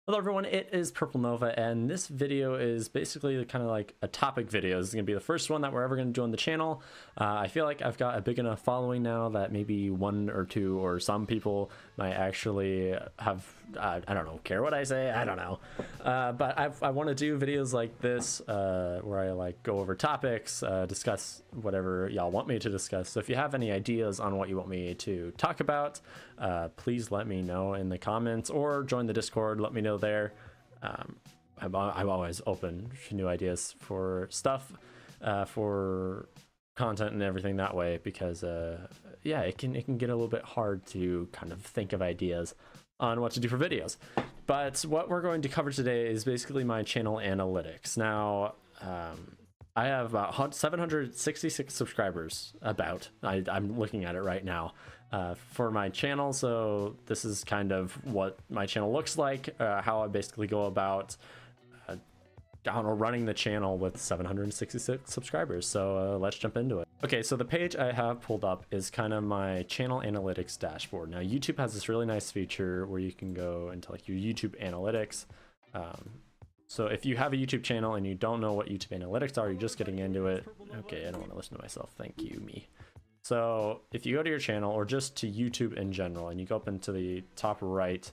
Hello everyone, it is Purple Nova, and this video is basically kind of like a topic video. This is going to be the first one that we're ever going to do on the channel. I feel like I've got a big enough following now that maybe one or two or some people might actually have, I don't know, care what I say, I don't know. But I want to do videos like this where I like go over topics, discuss whatever y'all want me to discuss. So if you have any ideas on what you want me to talk about, please let me know in the comments or join the Discord. Let me know there. I'm always open to new ideas for stuff, for content and everything that way, because yeah, it can get a little bit hard to kind of think of ideas on what to do for videos. But what we're going to cover today is basically my channel analytics. Now, I have about 766 subscribers. I'm looking at it right now for my channel. So this is kind of what my channel looks like, how I basically go about I don't know, running the channel with 766 subscribers. So let's jump into it. Okay, so the page I have pulled up is kind of my channel analytics dashboard. Now YouTube has this really nice feature where you can go into like your YouTube analytics. So if you have a YouTube channel and you don't know what YouTube analytics are, you're just getting into it. Okay, I don't want to listen to myself. Thank you, me. So if you go to your channel or just to YouTube in general and you go up into the top right,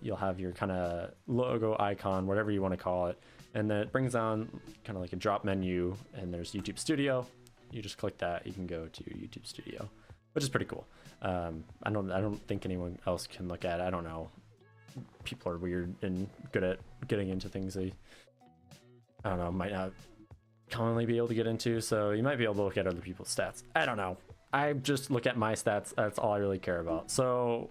you'll have your kind of logo icon, whatever you want to call it. And then it brings down kind of like a drop menu, and there's YouTube Studio. You just click that, you can go to YouTube Studio, which is pretty cool. I don't think anyone else can look at it. I don't know. People are weird and good at getting into things they, I don't know, might not commonly be able to get into. So you might be able to look at other people's stats. I don't know. I just look at my stats. That's all I really care about. So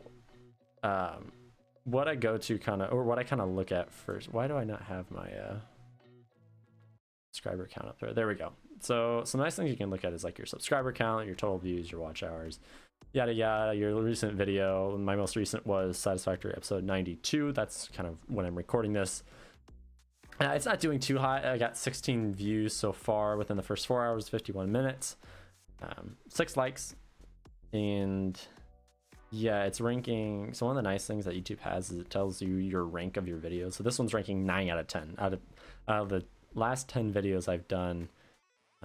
what I go to kind of, or what I kind of look at first, why do I not have my subscriber count up there? There we go. So some nice things you can look at is like your subscriber count, your total views, your watch hours, yada yada, your recent video. My most recent was Satisfactory episode 92. That's kind of when I'm recording this. It's not doing too high. I got 16 views so far within the first 4 hours, 51 minutes, 6 likes, and yeah, it's ranking. So one of the nice things that YouTube has is it tells you your rank of your videos. So this one's ranking 9 out of 10. Out of the last 10 videos I've done,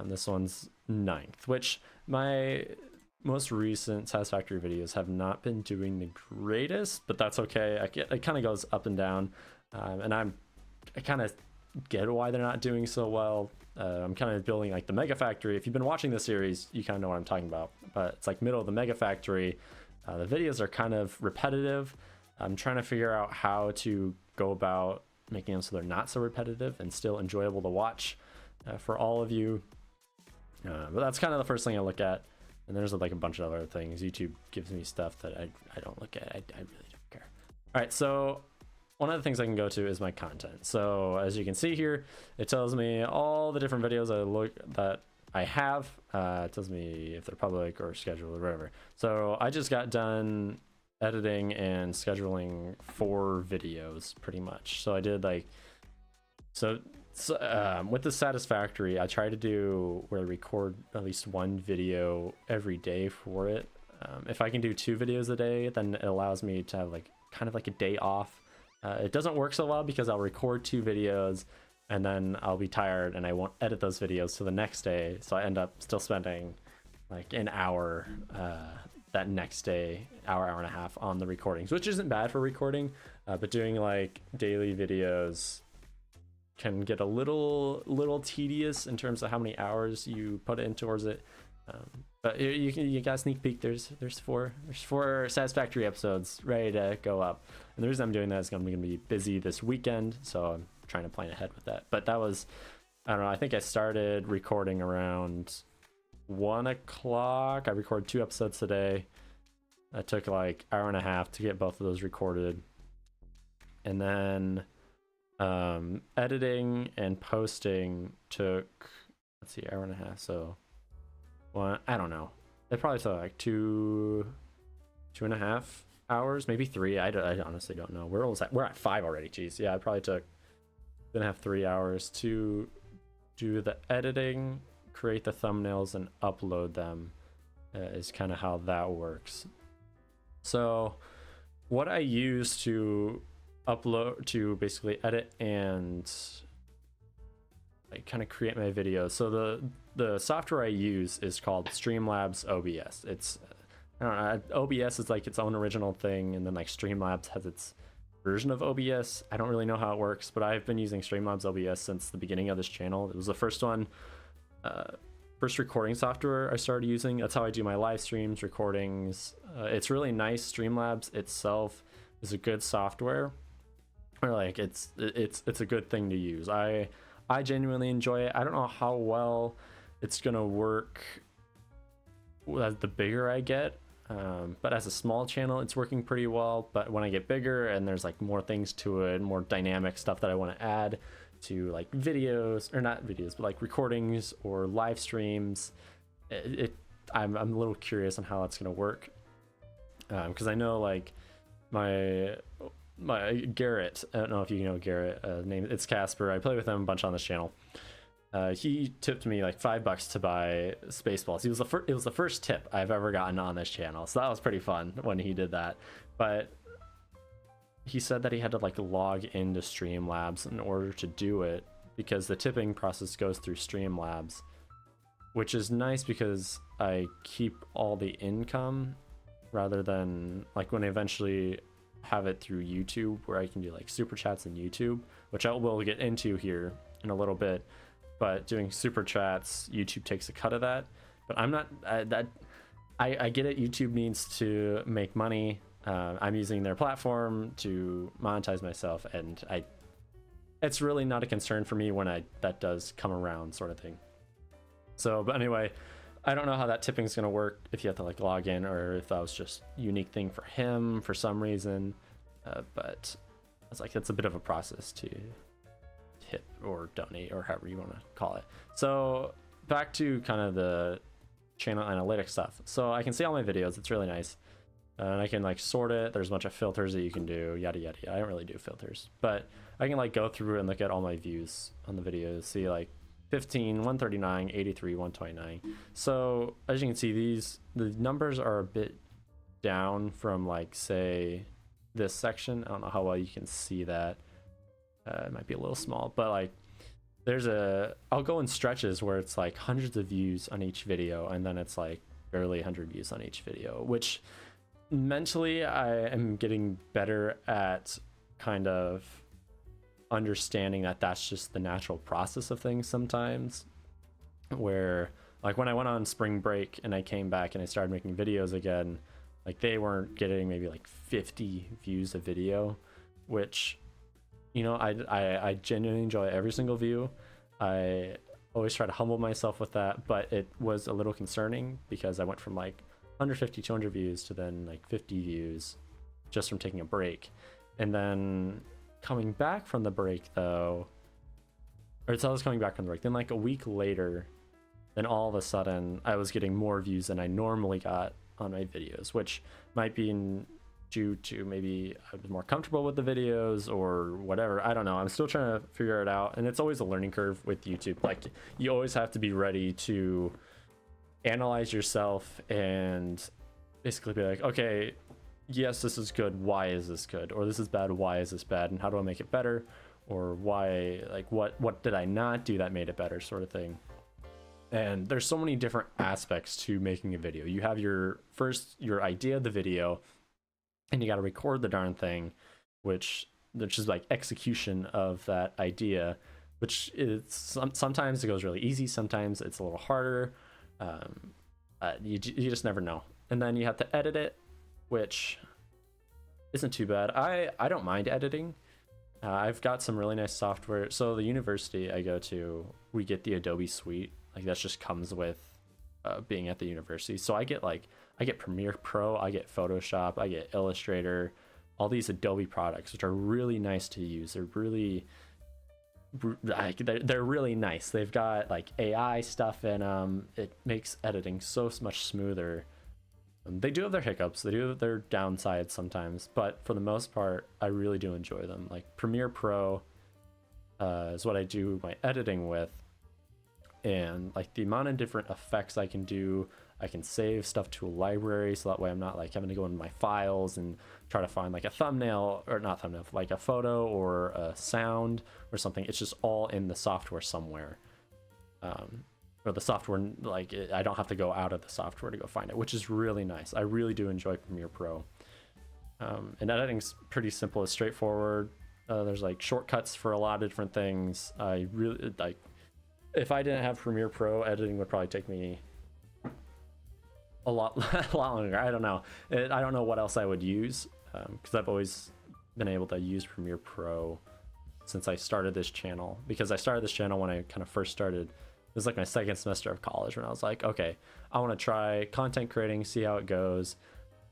this one's 9th, which my most recent Satisfactory videos have not been doing the greatest, but that's okay. It kind of goes up and down, and I kind of get why they're not doing so well. I'm kind of building like the Mega Factory. If you've been watching the series, you kind of know what I'm talking about, but it's like middle of the Mega Factory. The videos are kind of repetitive. I'm trying to figure out how to go about making them so they're not so repetitive and still enjoyable to watch for all of you. But that's kind of the first thing I look at. And there's like a bunch of other things. YouTube gives me stuff that I don't look at. I really don't care. All right, so one of the things I can go to is my content. So as you can see here, it tells me all the different videos that I have. It tells me if they're public or scheduled or whatever. So I just got done editing and scheduling 4 videos pretty much. So I did like, with the Satisfactory, I try to do where I record at least 1 video every day for it. If I can do 2 videos a day, then it allows me to have like kind of like a day off. It doesn't work so well because I'll record 2 videos and then I'll be tired and I won't edit those videos till the next day. So I end up still spending like an hour that next day, hour and a half on the recordings, which isn't bad for recording, but doing like daily videos can get a little tedious in terms of how many hours you put in towards it. But you got a sneak peek. There's four Satisfactory episodes ready to go up, and the reason I'm doing that is I'm going to be busy this weekend, so I'm trying to plan ahead with that. But that was, I don't know, I think I started recording around 1 o'clock. I recorded 2 episodes today. That took like hour and a half to get both of those recorded, and then editing and posting took, let's see, hour and a half. So I don't know, it probably took like 2.5 hours, maybe 3. I honestly don't know. We're at 5 already. Jeez. Yeah, it probably took 2.5 3 hours to do the editing, create the thumbnails, and upload them. Is kind of how that works. So what I use to upload, to basically edit and like kind of create my videos. So the software I use is called Streamlabs OBS. It's, I don't know, OBS is like its own original thing, and then like Streamlabs has its version of OBS. I don't really know how it works, but I've been using Streamlabs OBS since the beginning of this channel. It was the first one, first recording software I started using. That's how I do my live streams, recordings. It's really nice. Streamlabs itself is a good software, or like it's a good thing to use. I genuinely enjoy it. I don't know how well it's gonna work as the bigger I get, but as a small channel it's working pretty well. But when I get bigger and there's like more things to it, more dynamic stuff that I want to add to, like videos, or not videos, but like recordings or live streams, I'm a little curious on how that's going to work, because I know like my Garrett, I don't know if you know Garrett, name, it's Casper, I play with him a bunch on this channel. He tipped me like $5 to buy Spaceballs. It was the first tip I've ever gotten on this channel, so that was pretty fun when he did that. But he said that he had to like log into Streamlabs in order to do it, because the tipping process goes through Streamlabs, which is nice because I keep all the income, rather than like when I eventually have it through YouTube, where I can do like super chats in YouTube, which I will get into here in a little bit. But doing super chats, YouTube takes a cut of that. But I'm not I get it. YouTube needs to make money. I'm using their platform to monetize myself, and it's really not a concern for me when that does come around, sort of thing. So, but anyway, I don't know how that tipping is going to work, if you have to like log in, or if that was just a unique thing for him for some reason. But it's like, it's a bit of a process to tip or donate, or however you want to call it. So back to kind of the channel analytics stuff. So I can see all my videos. It's really nice. And I can like sort it. There's a bunch of filters that you can do, yada yada yada. I don't really do filters, but I can like go through and look at all my views on the videos, see like 15, 139, 83, 129. So as you can see, the numbers are a bit down from like, say, this section. I don't know how well you can see that. It might be a little small, but like I'll go in stretches where it's like hundreds of views on each video, and then it's like barely 100 views on each video, which mentally I am getting better at kind of understanding that that's just the natural process of things sometimes. Where like when I went on spring break and I came back and I started making videos again, like they weren't getting maybe like 50 views a video, which, you know, I genuinely enjoy every single view. I always try to humble myself with that, but it was a little concerning because I went from like 150, 200 views to then like 50 views just from taking a break. And then coming back from the break though, or so I was coming back from the break, then like a week later, then all of a sudden I was getting more views than I normally got on my videos, which might be due to maybe I was more comfortable with the videos or whatever. I don't know. I'm still trying to figure it out, and it's always a learning curve with YouTube. Like you always have to be ready to analyze yourself and basically be like, okay, yes, this is good, why is this good? Or this is bad, why is this bad? And how do I make it better? Or why, like what did I not do that made it better, sort of thing. And there's so many different aspects to making a video. You have your idea of the video, and you got to record the darn thing, which is like execution of that idea, which is sometimes it goes really easy, sometimes it's a little harder. You just never know. And then you have to edit it, which isn't too bad. I don't mind editing. I've got some really nice software. So the university I go to, we get the Adobe Suite. Like that just comes with being at the university. So I get Premiere Pro, I get Photoshop, I get Illustrator, all these Adobe products, which are really nice to use. They're really nice. They've got like AI stuff in them. It makes editing so much smoother. They do have their hiccups, they do have their downsides sometimes, but for the most part, I really do enjoy them. Like Premiere Pro is what I do my editing with, and like the amount of different effects I can do, I can save stuff to a library, so that way I'm not like having to go into my files and try to find like a thumbnail, or not thumbnail, like a photo or a sound or something. It's just all in the software somewhere. Or the software, like I don't have to go out of the software to go find it, which is really nice. I really do enjoy Premiere Pro. And editing's pretty simple. It's straightforward. There's like shortcuts for a lot of different things. I really like, if I didn't have Premiere Pro, editing would probably take me a lot longer. I don't know. I don't know what else I would use, because I've always been able to use Premiere Pro since I started this channel. Because I started this channel when I kind of first started. It was like my second semester of college when I was like, okay, I want to try content creating, see how it goes.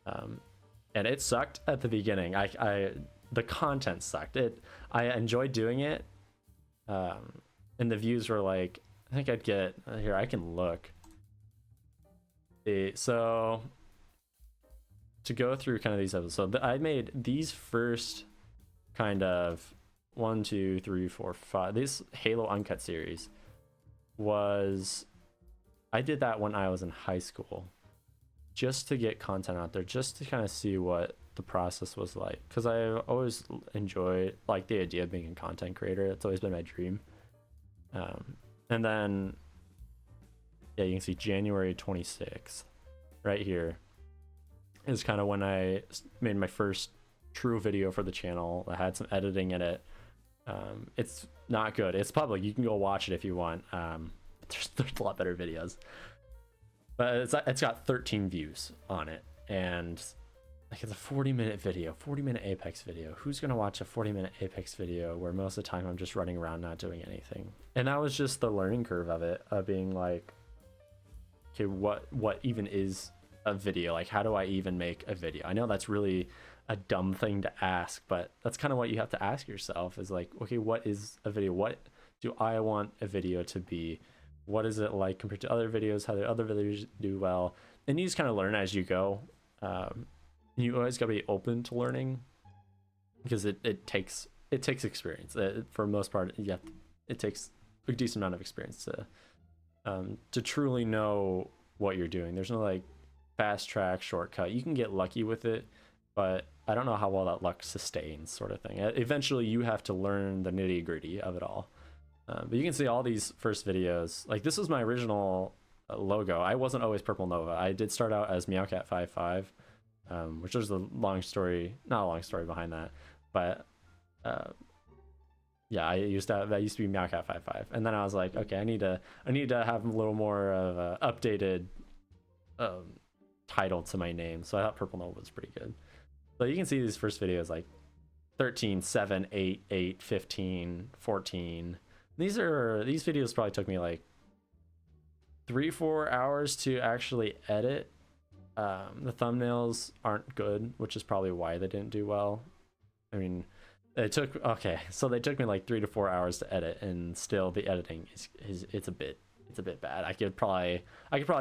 And it sucked at the beginning. The content sucked. I enjoyed doing it. And the views were like, I think I'd get, here, I can look. So to go through kind of these episodes, so I made these first kind of 1, 2, 3, 4, 5, this Halo Uncut series I did that when I was in high school, just to get content out there, just to kind of see what the process was like, because I always enjoyed like the idea of being a content creator. It's always been my dream. And then yeah, you can see January 26th right here is kind of when I made my first true video for the channel. I had some editing in it. It's not good. It's public. You can go watch it if you want. There's a lot better videos, but it's got 13 views on it, and like it's a 40-minute video, 40-minute Apex video. Who's gonna watch a 40-minute Apex video where most of the time I'm just running around not doing anything? And that was just the learning curve of it, of being like, okay, what even is a video? Like, how do I even make a video? I know that's really a dumb thing to ask, but that's kind of what you have to ask yourself, is like, okay, what is a video? What do I want a video to be? What is it like compared to other videos? How do other videos do well? And you just kind of learn as you go. You always got to be open to learning, because it takes experience. For the most part, it takes a decent amount of experience to truly know what you're doing. There's no like fast track shortcut. You can get lucky with it, but I don't know how well that luck sustains, sort of thing. Eventually you have to learn the nitty gritty of it all. But you can see all these first videos. Like, this was my original logo. I wasn't always Purple Nova. I did start out as Meowcat55, which was a long story, not a long story behind that, but yeah, that used to be Meowcat55, and then I was like, okay, I need to have a little more of a updated title to my name. So I thought Purple Nova was pretty good. So you can see these first videos like 13, 7, 8, 8, 15, 14. These videos probably took me like 3-4 hours to actually edit. The thumbnails aren't good, which is probably why they didn't do well. I mean, they took me like 3 to 4 hours to edit, and still the editing is it's a bit bad. I could probably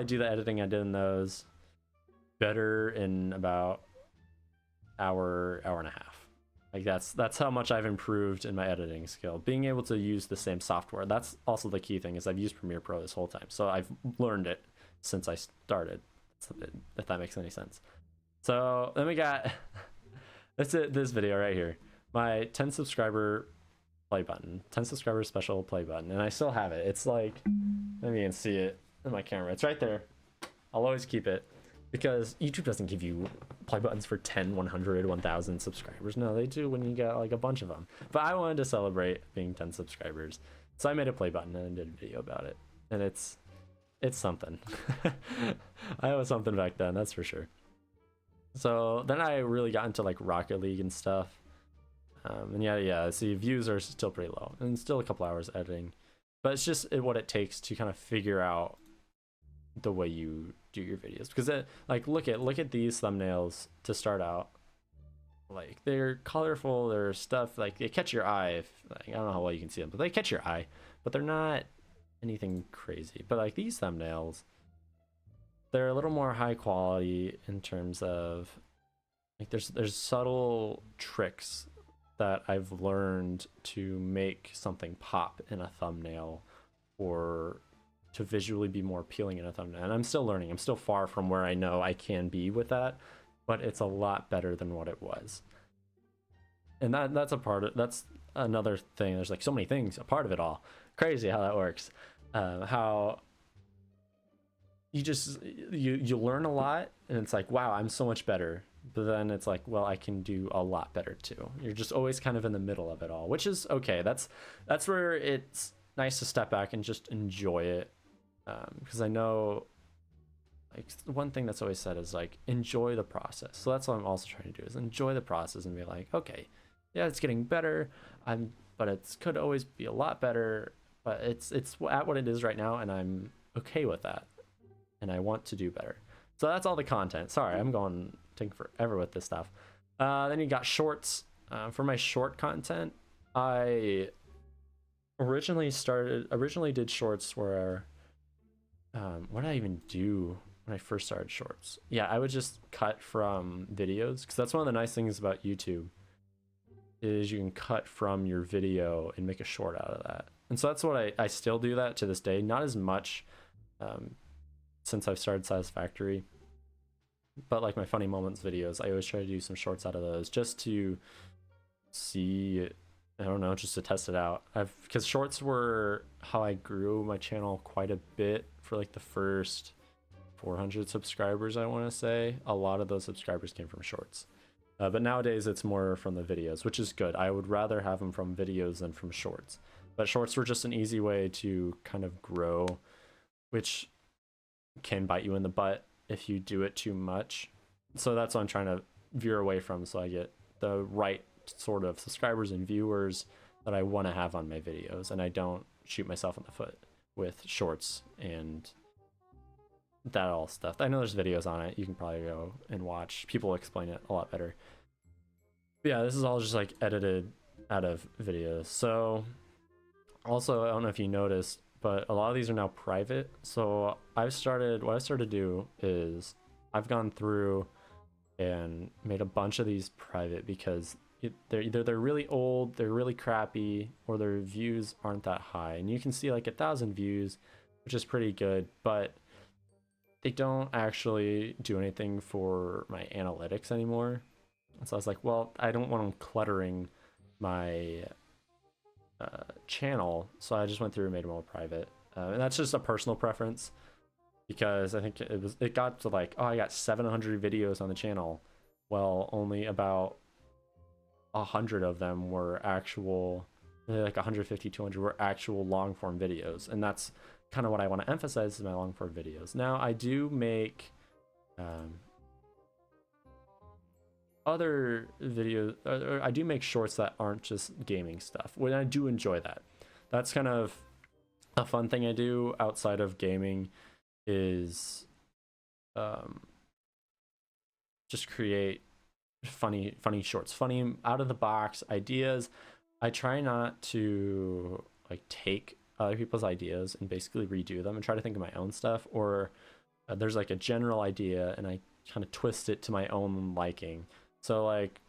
do the editing I did in those better in about hour and a half. Like, that's how much I've improved in my editing skill, being able to use the same software. That's also the key thing, is I've used Premiere Pro this whole time, so I've learned it since I started, if that makes any sense. So then we got this video right here, my 10 subscriber play button, 10 subscriber special play button, and I still have it. It's like, maybe you can see it in my camera, it's right there. I'll always keep it, because YouTube doesn't give you play buttons for 10, 100, 1000 subscribers. No, they do when you get like a bunch of them. But I wanted to celebrate being 10 subscribers, so I made a play button and did a video about it, and it's something. I was something back then, that's for sure. So then I really got into like Rocket League and stuff, and yeah, see, views are still pretty low, and still a couple hours editing, but it's just what it takes to kind of figure out the way you do your videos. Because like, look at these thumbnails to start out. Like, they're colorful, they're stuff like they catch your eye. Like, I don't know how well you can see them, but they catch your eye, but they're not anything crazy. But like these thumbnails, they're a little more high quality in terms of like there's subtle tricks that I've learned to make something pop in a thumbnail, or to visually be more appealing in a thumbnail. And I'm still learning. I'm still far from where I know I can be with that, but it's a lot better than what it was. And that's another thing. There's like so many things a part of it all. Crazy how that works. How you learn a lot, and it's like, wow, I'm so much better. But then it's like, well, I can do a lot better too. You're just always kind of in the middle of it all, which is okay. That's where it's nice to step back and just enjoy it. Because I know, like, one thing that's always said is like, enjoy the process. So that's what I'm also trying to do, is enjoy the process and be like, okay, yeah, it's getting better. But it could always be a lot better. But it's at what it is right now, and I'm okay with that. And I want to do better. So that's all the content. Sorry, I'm taking forever with this stuff. Then you got shorts. For my short content, I originally did shorts where, what did I even do when I first started shorts? Yeah, I would just cut from videos, because that's one of the nice things about YouTube, is you can cut from your video and make a short out of that. And so that's what I still do that to this day. Not as much since I've started Satisfactory, but like my funny moments videos, I always try to do some shorts out of those, just to see, I don't know, just to test it out. Because shorts were how I grew my channel quite a bit for like the first 400 subscribers, I want to say. A lot of those subscribers came from shorts. But nowadays it's more from the videos, which is good. I would rather have them from videos than from shorts. But shorts were just an easy way to kind of grow, which can bite you in the butt if you do it too much. So that's what I'm trying to veer away from, so I get the right sort of subscribers and viewers that I want to have on my videos, and I don't shoot myself in the foot with shorts and that all stuff. I know there's videos on it. You can probably go and watch. People explain it a lot better. But yeah, this is all just like edited out of videos. So also, I don't know if you noticed, but a lot of these are now private. So what I've started to do is I've gone through and made a bunch of these private, because they're really old, they're really crappy, or their views aren't that high. And you can see like 1,000 views, which is pretty good, but they don't actually do anything for my analytics anymore. And so I was like, well, I don't want them cluttering my channel, so I just went through and made them all private. And that's just a personal preference, because I think it got to like, oh, I got 700 videos on the channel. Well, only about 100 of them were actual, like 150, 200 were actual long form videos, and that's kind of what I want to emphasize in my long form videos. Now I do make other videos, I do make shorts that aren't just gaming stuff, when I do enjoy that. That's kind of a fun thing I do outside of gaming, is just create funny shorts, funny out of the box ideas. I try not to like take other people's ideas and basically redo them and try to think of my own stuff, or there's like a general idea and I kind of twist it to my own liking. So like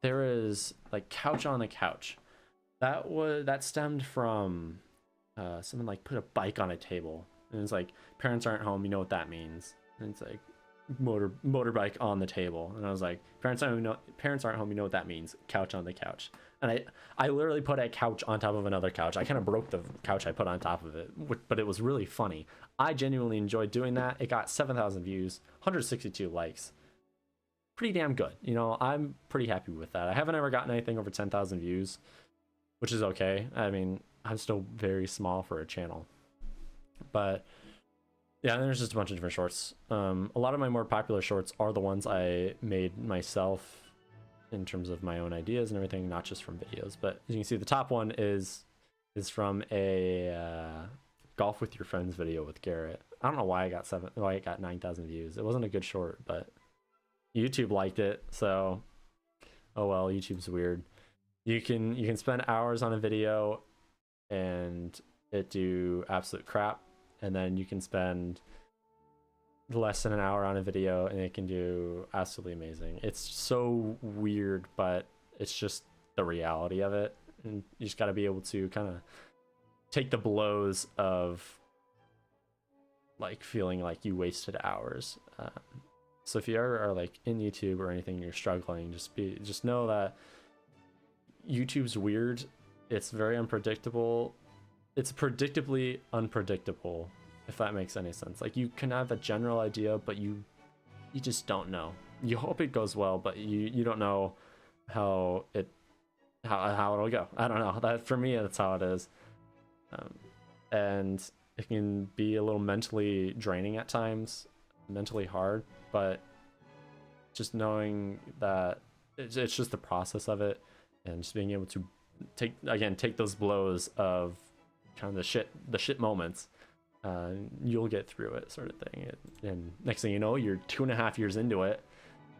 there is like couch on the couch, that stemmed from someone like put a bike on a table, and it's like, parents aren't home, you know what that means. And it's like motorbike on the table, and I was like, parents aren't home, you know what that means, couch on the couch. And I literally put a couch on top of another couch. I kind of broke the couch I put on top of it, but it was really funny. I genuinely enjoyed doing that. It got 7,000 views, 162 likes. Pretty damn good. You know, I'm pretty happy with that. I haven't ever gotten anything over 10,000 views, which is okay. I mean, I'm still very small for a channel. But yeah, there's just a bunch of different shorts. A lot of my more popular shorts are the ones I made myself in terms of my own ideas and everything, not just from videos. But as you can see, the top one is from a golf with your friends video with Garrett. I don't know why I got 9,000 views. It wasn't a good short, but YouTube liked it, so oh well, YouTube's weird. You can spend hours on a video and it do absolute crap, and then you can spend less than an hour on a video and it can do absolutely amazing. It's so weird, but it's just the reality of it, and you just got to be able to kind of take the blows of like feeling like you wasted hours. So if you ever are like in YouTube or anything, you're struggling, just know that YouTube's weird. It's very unpredictable. It's predictably unpredictable, if that makes any sense. Like you can have a general idea, but you just don't know. You hope it goes well, but you don't know how it'll go. I don't know. That for me, that's how it is. And it can be a little mentally draining at times, mentally hard, but just knowing that it's just the process of it, and just being able to take those blows of kind of the shit moments, you'll get through it, sort of thing. And next thing you know, you're 2.5 years into it,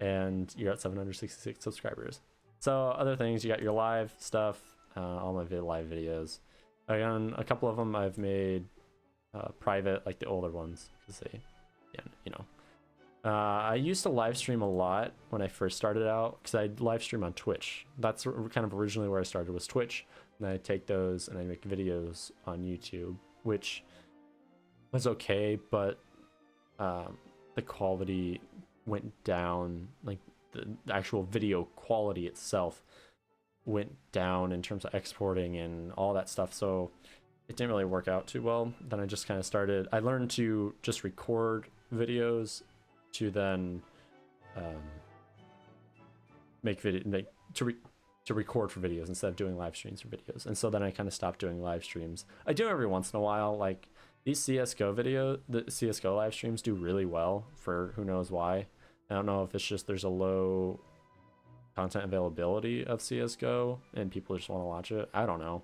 and you're at 766 subscribers. So other things, you got your live stuff, all my live videos. Again, a couple of them I've made private, like the older ones, because they, yeah, you know. I used to live stream a lot when I first started out, because I live stream on Twitch. That's kind of originally where I started, was Twitch. And I take those and I make videos on YouTube, which was okay, but the quality went down. Like the actual video quality itself went down in terms of exporting and all that stuff, so it didn't really work out too well. Then I just kind of I learned to just record videos to then to record for videos instead of doing live streams for videos. And so then I kind of stopped doing live streams. I do every once in a while. Like these the CSGO live streams do really well, for who knows why. I don't know if it's just there's a low content availability of CSGO and people just want to watch it. I don't know.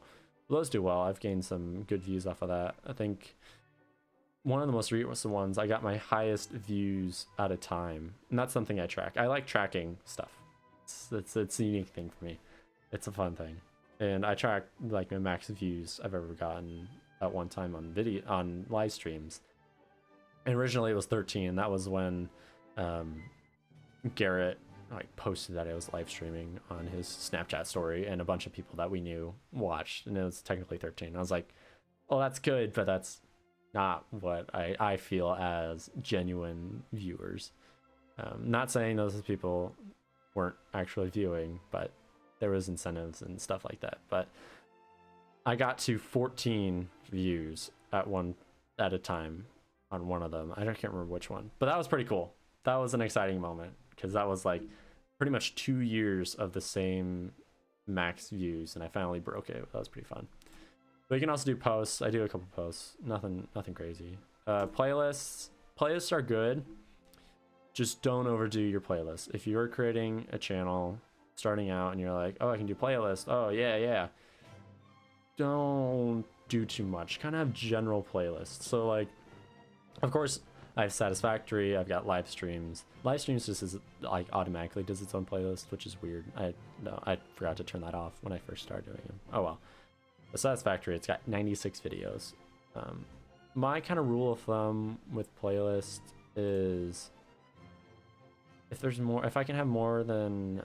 Those do well. I've gained some good views off of that. I think one of the most recent ones, I got my highest views at a time, and that's something I track. I like tracking stuff. It's a unique thing for me. It's a fun thing, and I track like my max views I've ever gotten at one time on live streams. And originally it was 13. That was when Garrett like posted that I was live streaming on his Snapchat story, and a bunch of people that we knew watched, and it was technically 13. I was like, oh, that's good, but that's not what I feel as genuine viewers. Not saying those people weren't actually viewing, but there was incentives and stuff like that. But I got to 14 views at a time on one of them. I can't remember which one, but that was pretty cool. That was an exciting moment, because that was like pretty much 2 years of the same max views, and I finally broke it. That was pretty fun. But you can also do posts. I do a couple posts. Nothing crazy. Playlists are good. Just don't overdo your playlist. If you're creating a channel starting out and you're like, oh, I can do playlists. Oh yeah. Don't do too much. Kind of have general playlists. So like, of course, I have Satisfactory. I've got live streams. Live streams just is like automatically does its own playlist, which is weird. I forgot to turn that off when I first started doing them. Oh well. The Satisfactory, it's got 96 videos. My kind of rule of thumb with playlists is if I can have more than,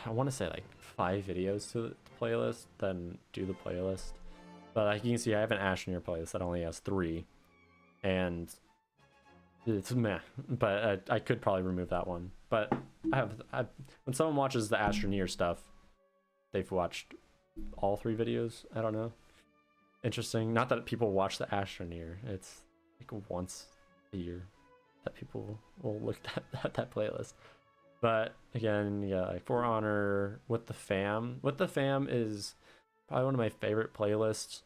I want to say like 5 videos to the playlist, then do the playlist. But like you can see, I have an Astroneer playlist that only has 3, and it's meh. But I could probably remove that one. But when someone watches the Astroneer stuff, they've watched all 3 videos. I don't know. Interesting. Not that people watch the Astroneer. It's like once a year that people will look at that playlist. But again, yeah, like For Honor, With the Fam. With the Fam is probably one of my favorite playlists,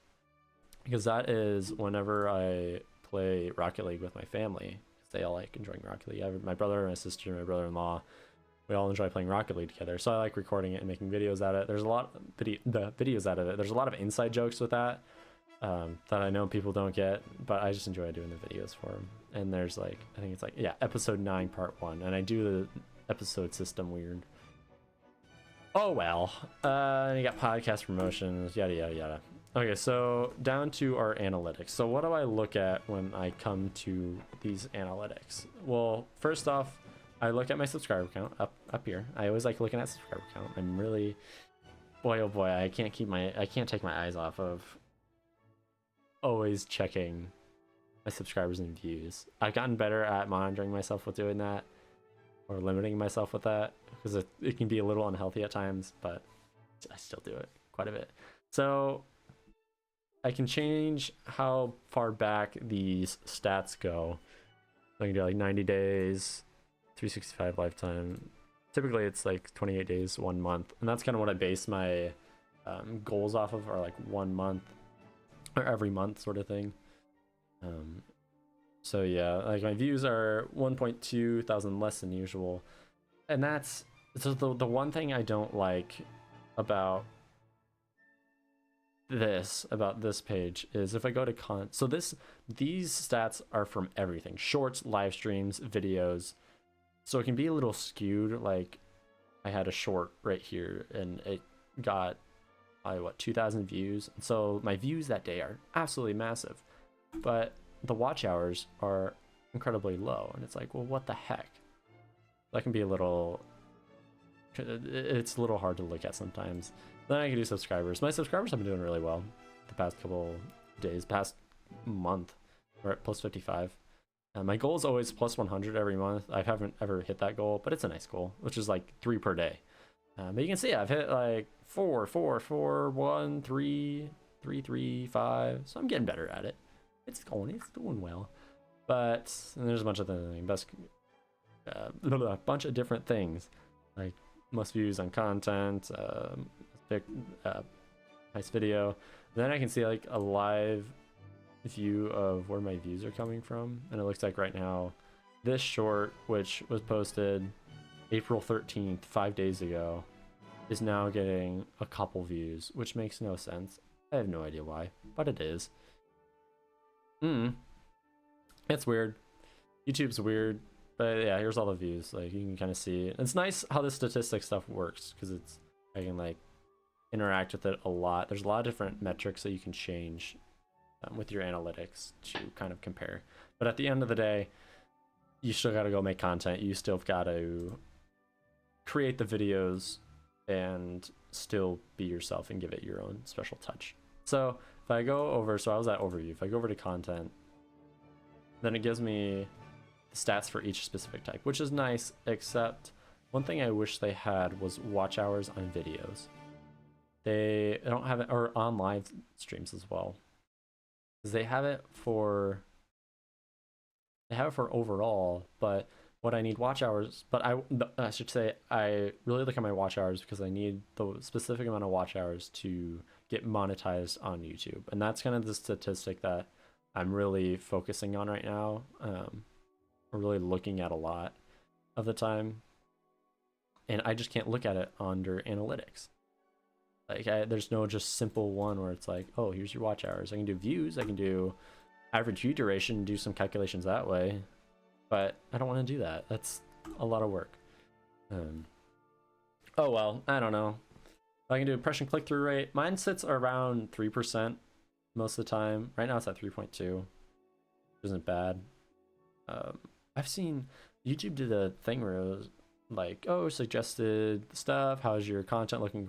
because that is whenever I play Rocket League with my family. They all like enjoying Rocket League. My brother, my sister, my brother-in-law, we all enjoy playing Rocket League together. So I like recording it and making videos out of it. There's a lot of videos out of it. There's a lot of inside jokes with that that I know people don't get, but I just enjoy doing the videos for them. And there's like, I think it's like, yeah, episode 9 part 1, and I do the episode system weird. Oh well. And you got podcast promotions, yada yada yada. Okay, so down to our analytics. So what do I look at when I come to these analytics? Well, first off, I look at my subscriber count up here. I always like looking at subscriber count. I'm really, boy oh boy, I can't take my eyes off of always checking my subscribers and views. I've gotten better at monitoring myself with doing that, or limiting myself with that, because it can be a little unhealthy at times, but I still do it quite a bit. So I can change how far back these stats go. I can do like 90 days, 365 lifetime. Typically it's like 28 days, 1 month, and that's kind of what I base my goals off of, are like 1 month or every month sort of thing. So yeah, like my views are 1.2 thousand less than usual, and that's so the one thing I don't like about this page is if I go to so these stats are from everything: shorts, live streams, videos. So it can be a little skewed. Like I had a short right here and it got 2,000 views. So my views that day are absolutely massive, but the watch hours are incredibly low, and it's like, well, what the heck? That can be it's a little hard to look at sometimes. Then I can do subscribers. My subscribers have been doing really well the past couple days, past month. We're at plus 55. My goal is always plus 100 every month. I haven't ever hit that goal, but it's a nice goal, which is like 3 per day. But you can see I've hit like 4, 4, 4, 1, 3, 3, 3, 5. So I'm getting better at it. It's doing well. But there's a bunch of things. A bunch of different things, like most views on content, nice video. Then I can see like a live view of where my views are coming from, and it looks like right now this short, which was posted April 13th, 5 days ago, is now getting a couple views, which makes no sense. I have no idea why, but it is. It's weird. YouTube's weird, but yeah, here's all the views. Like you can kind of see. It's nice how the statistic stuff works, because I can like interact with it a lot. There's a lot of different metrics that you can change with your analytics to kind of compare. But at the end of the day, you still got to go make content. You still got to create the videos and still be yourself and give it your own special touch. So if I go over, so I was at overview. If I go over to content, then it gives me the stats for each specific type, which is nice, except one thing I wish they had was watch hours on videos. They don't have it, or on live streams as well. They have it for overall, but what I need watch hours, but I should say I really look at my watch hours because I need the specific amount of watch hours to get monetized on YouTube. And that's kind of the statistic that I'm really focusing on right now. We're really looking at a lot of the time, and I just can't look at it under analytics. Like there's no just simple one where it's like, oh, here's your watch hours. I can do views, I can do average view duration, do some calculations that way, but I don't want to do that. That's a lot of work. Oh well, I don't know. I can do impression click-through rate. Mine sits around 3% most of the time. Right now it's at 3.2, which isn't bad. I've seen YouTube did a thing where it was like, oh, suggested stuff, how's your content looking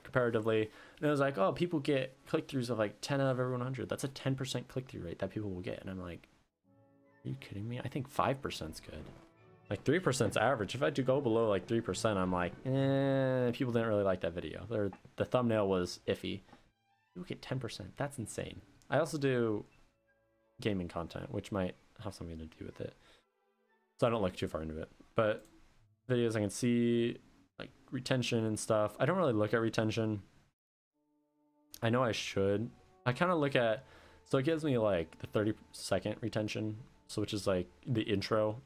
comparatively, and it was like, oh, people get click-throughs of like 10 out of every 100. That's a 10% click-through rate that people will get. And I'm like, are you kidding me? I think 5%'s good. Like 3%'s average. If I do go below like 3%, I'm like, people didn't really like that video. The thumbnail was iffy. You get 10%. That's insane. I also do gaming content, which might have something to do with it, so I don't look too far into it. But videos, I can see like retention and stuff. I don't really look at retention. I know I should. I kind of look at, so it gives me like the 30-second retention, so which is like the intro.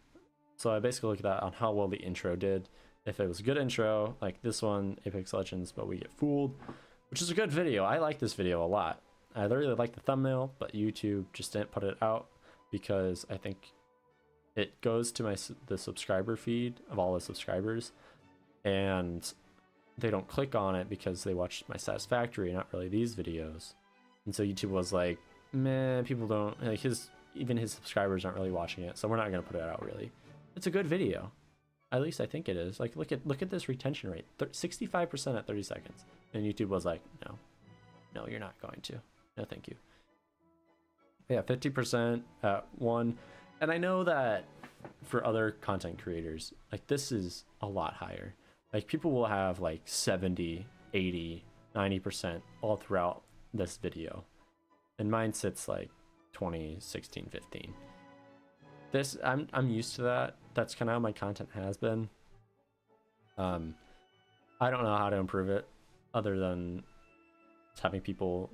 So I basically look at that on how well the intro did. If it was a good intro, like this one, Apex Legends, but we get fooled, which is a good video. I like this video a lot. I really like the thumbnail, but YouTube just didn't put it out because I think it goes to the subscriber feed of all the subscribers, and they don't click on it because they watch my Satisfactory, not really these videos. And so YouTube was like, man, people don't like even his subscribers aren't really watching it, so we're not gonna put it out. Really, it's a good video. At least I think it is. Like look at this retention rate, 65% at 30 seconds, and YouTube was like, no, you're not going to. No, thank you. Yeah, 50% at one. And I know that for other content creators, like this is a lot higher. Like people will have like 70, 80, 90% all throughout this video. And mine sits like 20, 16, 15. This I'm used to that. That's kind of how my content has been. I don't know how to improve it other than just having people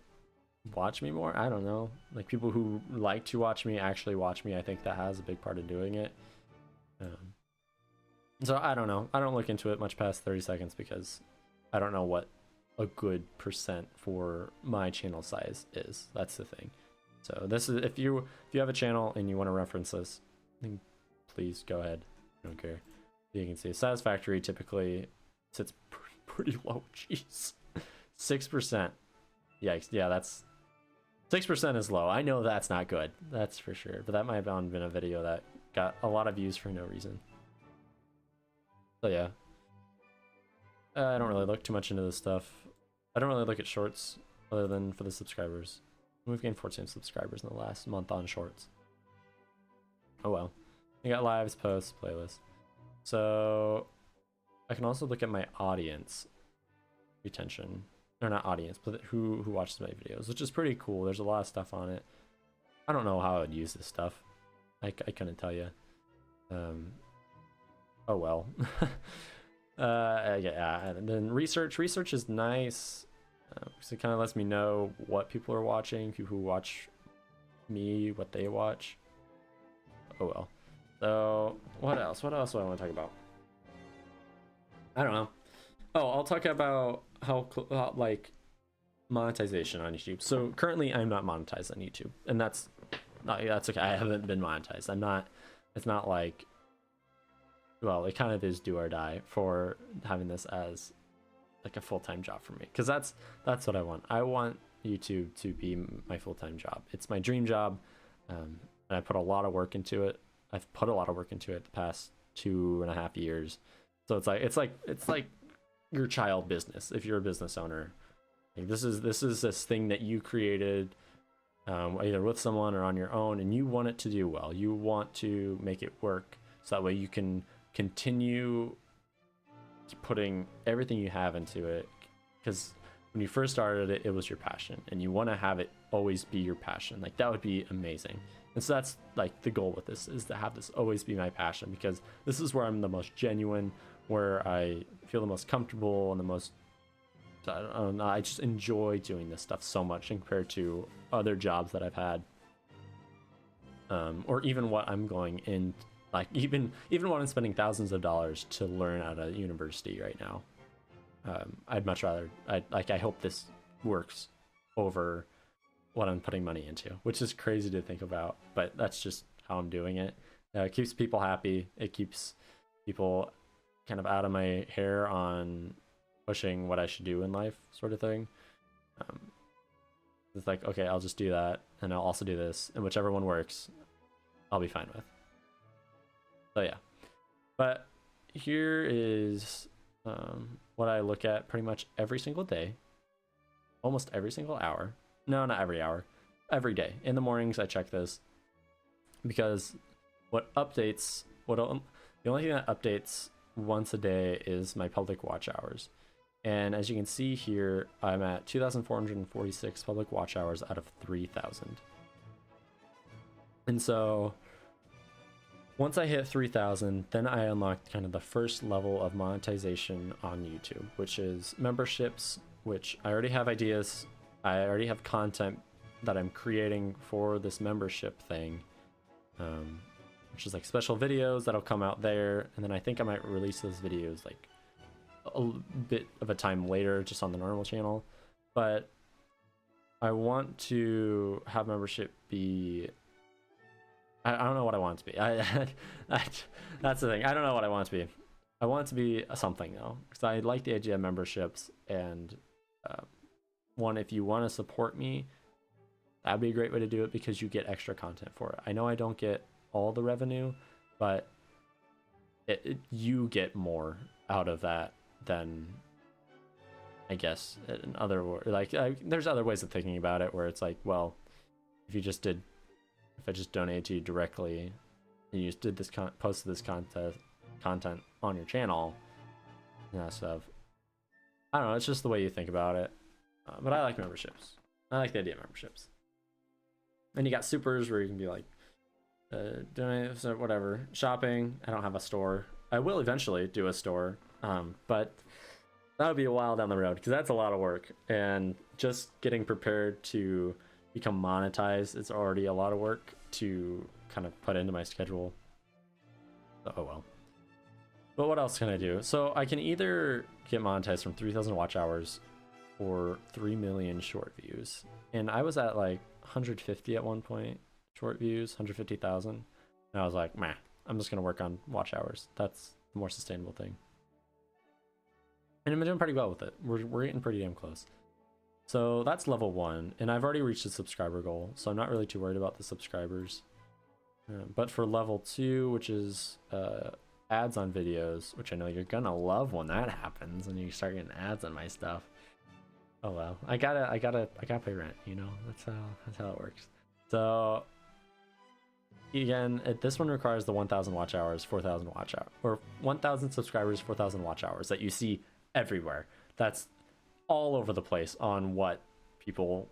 watch me more. I don't know, like people who like to watch me actually watch me. I think that has a big part of doing it. So I don't know, I don't look into it much past 30 seconds because I don't know what a good percent for my channel size is. That's the thing. So this is, if you have a channel and you want to reference this, then please go ahead. I don't care. You can see Satisfactory typically sits pretty low. Jeez, 6%. Yikes. Yeah, that's 6% is low. I know that's not good, that's for sure, but that might have been a video that got a lot of views for no reason. So yeah, I don't really look too much into this stuff. I don't really look at shorts other than for the subscribers. We've gained 14 subscribers in the last month on shorts. Oh well. You got lives, posts, playlists. So I can also look at my audience retention. Or not audience, but who watches my videos, which is pretty cool. There's a lot of stuff on it. I don't know how I would use this stuff. I couldn't tell you. Oh well. Yeah, and then research is nice. So it kind of lets me know what people are watching, people who watch me, what they watch. Oh well. So what else do I want to talk about? I don't know. Oh, I'll talk about how like monetization on YouTube. So currently I'm not monetized on YouTube, and that's okay. I haven't been monetized. I'm not. It's not like, well, it kind of is do or die for having this as like a full-time job for me, because that's what I want. I want YouTube to be my full-time job. It's my dream job, and I put a lot of work into it. I've put a lot of work into it the past 2.5 years. So it's like your child business. If you're a business owner, like this is this thing that you created, either with someone or on your own, and you want it to do well. You want to make it work so that way you can continue putting everything you have into it, because when you first started it, it was your passion, and you want to have it always be your passion. Like that would be amazing. And so that's like the goal with this, is to have this always be my passion, because this is where I'm the most genuine, where I feel the most comfortable and the most, I don't know, I just enjoy doing this stuff so much compared to other jobs that I've had, or even what I'm going in, like even what I'm spending thousands of dollars to learn at a university right now. I'd much rather, I hope this works over what I'm putting money into, which is crazy to think about, but that's just how I'm doing it. It keeps people happy. It keeps people kind of out of my hair on pushing what I should do in life, sort of thing. It's like, okay, I'll just do that, and I'll also do this, and whichever one works, I'll be fine with. So yeah, but here is what I look at pretty much every single day, almost every single hour. No, not every hour, every day. In the mornings I check this, because the only thing that updates once a day is my public watch hours. And as you can see here, I'm at 2,446 public watch hours out of 3,000. And so once I hit 3,000, then I unlocked kind of the first level of monetization on YouTube, which is memberships, which I already have ideas. I already have content that I'm creating for this membership thing, which is like special videos that'll come out there. And then I think I might release those videos like a bit of a time later, just on the normal channel. But I want to have membership be, I don't know what I want it to be. That's the thing. I don't know what I want it to be. I want it to be something though, because I like the idea of memberships. And one, if you want to support me, that'd be a great way to do it, because you get extra content for it. I know I don't get all the revenue, but you get more out of that than, I guess, in other words. Like there's other ways of thinking about it, where it's like, well, if you just did if I just donated to you directly and you just did this posted this content on your channel and that stuff. I don't know, it's just the way you think about it. But I like memberships. I like the idea of memberships. And you got supers where you can be like, donate, whatever. Shopping, I don't have a store. I will eventually do a store, but that would be a while down the road because that's a lot of work. And just getting prepared to become monetized, it's already a lot of work to kind of put into my schedule. Oh well. But what else can I do? So I can either get monetized from 3,000 watch hours or 3 million short views. And I was at like 150 at one point, short views, 150,000. And I was like, meh, I'm just going to work on watch hours. That's the more sustainable thing. And I'm doing pretty well with it. We're getting pretty damn close. So that's level 1. And I've already reached the subscriber goal. So I'm not really too worried about the subscribers. But for level 2, which is ads on videos, which I know you're gonna love when that happens and you start getting ads on my stuff. Oh well, I gotta pay rent, you know. That's how it works. So again, this one requires the 1,000 watch hours, 4,000 watch hours, or 1,000 subscribers, 4,000 watch hours that you see everywhere. That's all over the place on what people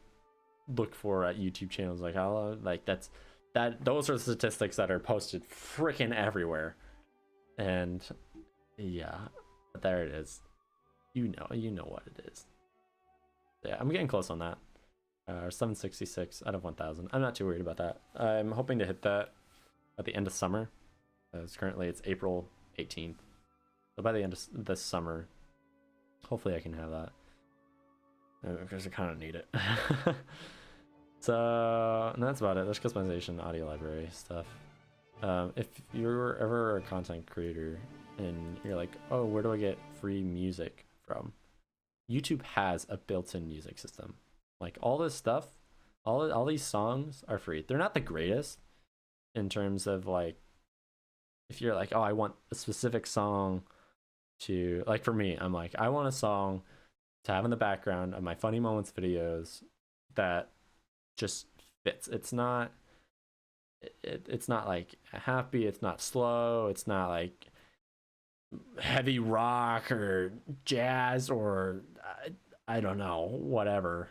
look for at YouTube channels. Like how those are the statistics that are posted freaking everywhere. And yeah, but there it is. You know what it is. Yeah, I'm getting close on that. 766 out of 1,000. I'm not too worried about that. I'm hoping to hit that at the end of summer. Currently it's April 18th. So by the end of this summer, hopefully I can have that. Because I kind of need it. So, and that's about it. There's customization, audio library stuff. If you're ever a content creator and you're like, oh, where do I get free music from? YouTube has a built-in music system. Like all this stuff, all these songs are free. They're not the greatest in terms of like, if you're like, oh, I want a specific song to, like for me, I'm like, I want a song to have in the background of my funny moments videos that just fits. It's not like happy, it's not slow, it's not like heavy rock or jazz or I don't know, whatever.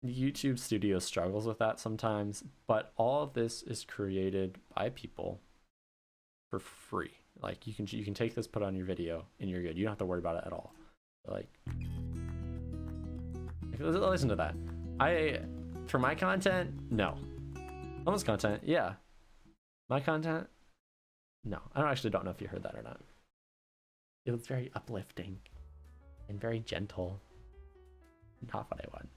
YouTube Studio struggles with that sometimes, but all of this is created by people for free. Like you can take this, put it on your video, and you're good. You don't have to worry about it at all. Like, listen to that. For my content, no. Someone's content, yeah. My content, no. I don't know if you heard that or not. It was very uplifting and very gentle. Not what I want.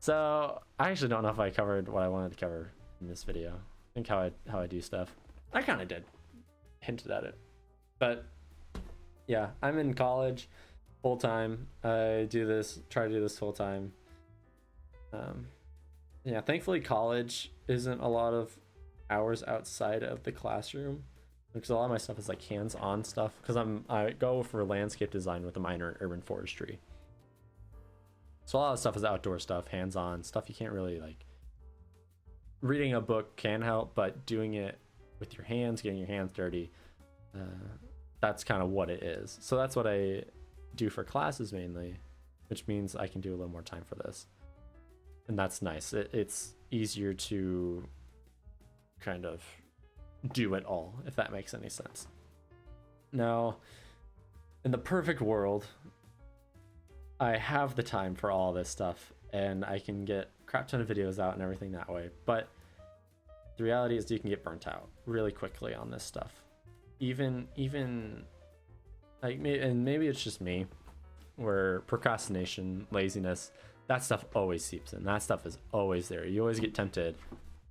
So I actually don't know if I covered what I wanted to cover in this video. I think how I do stuff. I kind of did. Hinted at it. But yeah, I'm in college full time. I try to do this full time. Yeah, thankfully college isn't a lot of hours outside of the classroom because a lot of my stuff is like hands-on stuff because I go for landscape design with a minor in urban forestry. So a lot of stuff is outdoor stuff, hands-on stuff you can't really like. Reading a book can help, but doing it with your hands, getting your hands dirty, that's kind of what it is. So that's what I do for classes mainly, which means I can do a little more time for this. And that's nice. It's easier to kind of do it all, if that makes any sense. Now, in the perfect world, I have the time for all this stuff, and I can get a crap ton of videos out and everything that way. But the reality is you can get burnt out really quickly on this stuff. Even like, and maybe it's just me, where procrastination, laziness, that stuff always seeps in. That stuff is always there. You always get tempted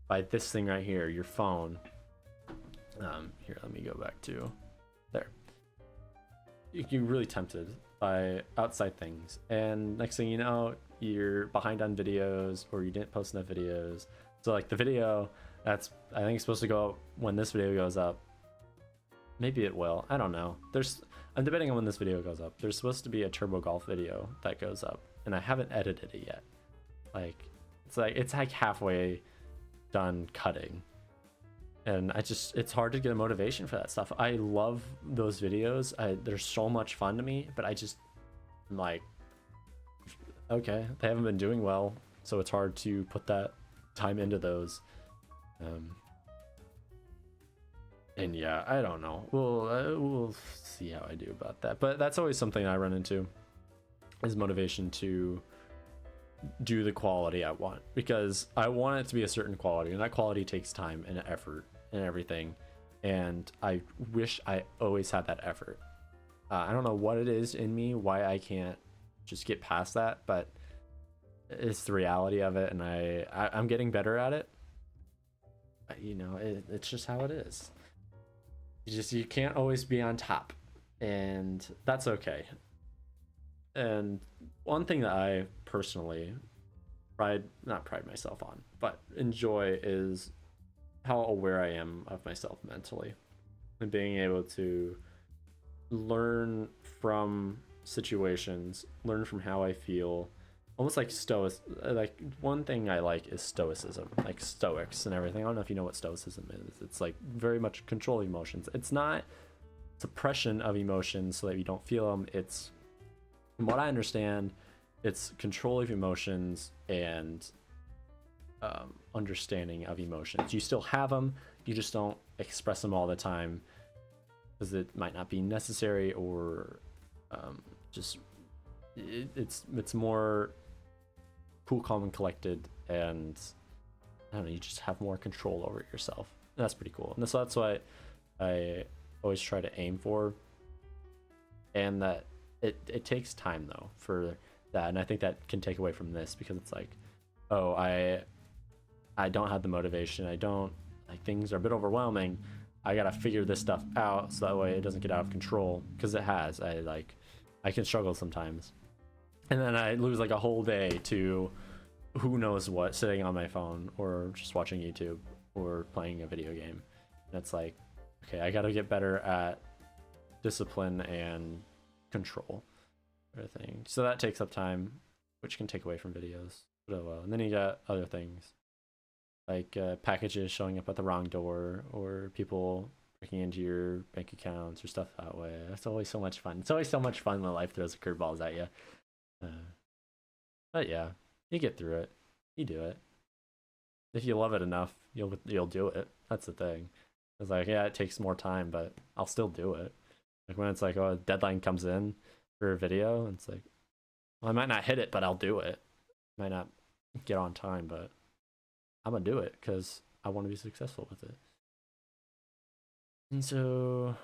by this thing right here, your phone. Here, let me go back to there. You're really tempted by outside things, and next thing you know, you're behind on videos or you didn't post enough videos. So like the video that's, I think it's supposed to go up when this video goes up. Maybe it will. I don't know. I'm debating on when this video goes up. There's supposed to be a Turbo Golf video that goes up, and I haven't edited it yet. Like it's like halfway done cutting. And it's hard to get a motivation for that stuff. I love those videos. They're so much fun to me, but I'm like, okay, they haven't been doing well, so it's hard to put that time into those. And yeah, I don't know. We'll see how I do about that. But that's always something I run into, is motivation to do the quality I want, because I want it to be a certain quality, and that quality takes time and effort and everything. And I wish I always had that effort. I don't know what it is in me, why I can't just get past that, but it's the reality of it, and I'm getting better at it. You know, it's just how it is. You can't always be on top, and that's okay. And one thing that I personally not pride myself on, but enjoy, is how aware I am of myself mentally, and being able to learn from situations, learn from how I feel, almost like like one thing I like is stoicism, like Stoics and everything. I don't know if you know what stoicism is. It's like very much controlling emotions. It's not suppression of emotions so that you don't feel them. It's, from what I understand, it's control of emotions and understanding of emotions. You still have them, you just don't express them all the time because it might not be necessary, or it's more cool, calm, and collected, and I don't know, you just have more control over it yourself. And that's pretty cool. And so that's what I always try to aim for, and that it takes time though for that. And I think that can take away from this, because it's like, oh, I don't have the motivation, I don't, like, things are a bit overwhelming, I gotta figure this stuff out so that way it doesn't get out of control, because it has. I can struggle sometimes, and then I lose like a whole day to who knows what, sitting on my phone or just watching YouTube or playing a video game. And it's like, okay, I gotta get better at discipline and control, everything. So that takes up time, which can take away from videos. But oh well. And then you got other things like packages showing up at the wrong door, or people breaking into your bank accounts or stuff that way. That's always so much fun. It's always so much fun when life throws curveballs at you. But yeah, you get through it. You do it. If you love it enough, you'll do it. That's the thing. It's like, yeah, it takes more time, but I'll still do it. Like when it's like, oh, a deadline comes in for a video, and it's like, well, I might not hit it, but I'll do it. Might not get on time, but I'm gonna do it because I want to be successful with it. And so,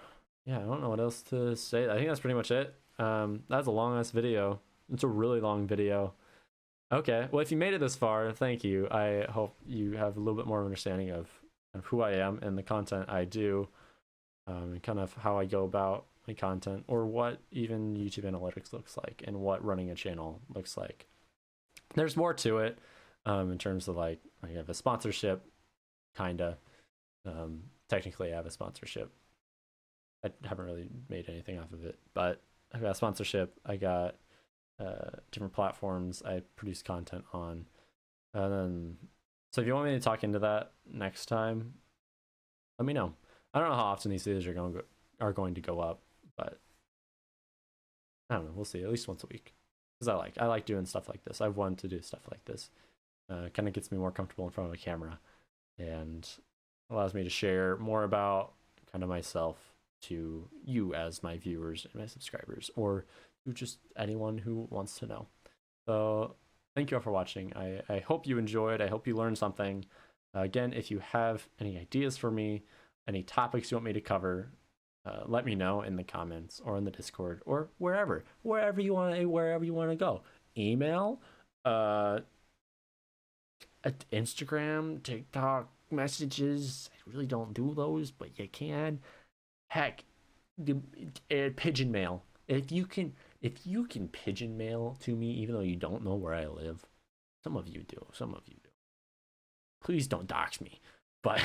yeah, I don't know what else to say. I think that's pretty much it. That's a long ass video. It's a really long video. Okay, well, if you made it this far, thank you. I hope you have a little bit more understanding of who I am and the content I do, and kind of how I go about my content, or what even YouTube analytics looks like, and what running a channel looks like. There's more to it, in terms of like, I have a sponsorship, kinda. Technically I have a sponsorship. I haven't really made anything off of it, but I got a sponsorship. I got different platforms I produce content on. And then, so if you want me to talk into that next time, let me know. I don't know how often these videos are going to go up, but I don't know. We'll see. At least once a week, because I like doing stuff like this. I've wanted to do stuff like this. Kind of gets me more comfortable in front of a camera, and allows me to share more about kind of myself to you as my viewers and my subscribers, or to just anyone who wants to know. So thank you all for watching. I hope you enjoyed. I hope you learned something. Again, if you have any ideas for me, any topics you want me to cover, let me know in the comments or in the Discord, or wherever you want to go. Email, Instagram, TikTok messages. I really don't do those, but you can. Heck, pigeon mail. If you can pigeon mail to me, even though you don't know where I live, some of you do. Please don't dox me. But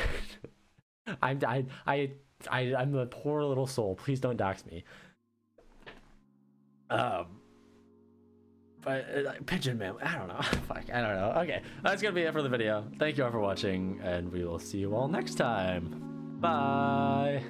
I'm a poor little soul. Please don't dox me. Pigeon Man, I don't know. Fuck, I don't know. Okay, that's gonna be it for the video. Thank you all for watching, and we will see you all next time. Bye.